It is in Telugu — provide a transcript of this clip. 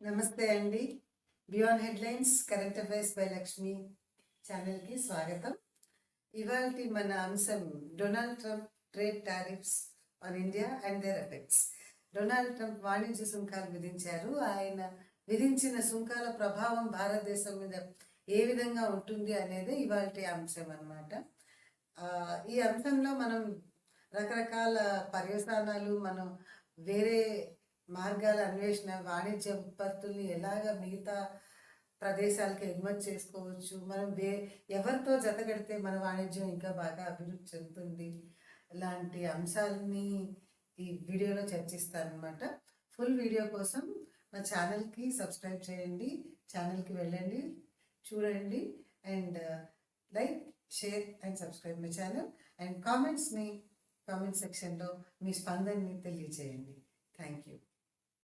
నమస్తే అండి. Beyond headlines current affairs by Lakshmi ఛానల్కి స్వాగతం. ఇవాల్టి మన అంశం Donald Trump trade tariffs on India and their effects. Donald Trump వాణిజ్య సుంకాలు విధించారు. ఆయన విధించిన సుంకాల ప్రభావం భారతదేశం మీద ఏ విధంగా ఉంటుంది అనేది ఇవాల్టి అంశం అన్నమాట. ఈ అంశంలో మనం రకరకాల పర్యవసానాలు, మనం వేరే మార్గాల అన్వేషణ, వాణిజ్య ఉత్పత్తుల్ని ఎలాగ మిగతా ప్రదేశాలకు ఎగుమతి చేసుకోవచ్చు, మనం ఎవరితో జతగడితే మన వాణిజ్యం ఇంకా బాగా అభివృద్ధి చెందుతుంది, ఇలాంటి అంశాలని ఈ వీడియోలో చర్చిస్తానమాట. ఫుల్ వీడియో కోసం మా ఛానల్కి సబ్స్క్రైబ్ చేయండి, ఛానల్కి వెళ్ళండి, చూడండి and like, share and subscribe my channel and comment సెక్షన్లో మీ స్పందనని తెలియచేయండి. Thank you.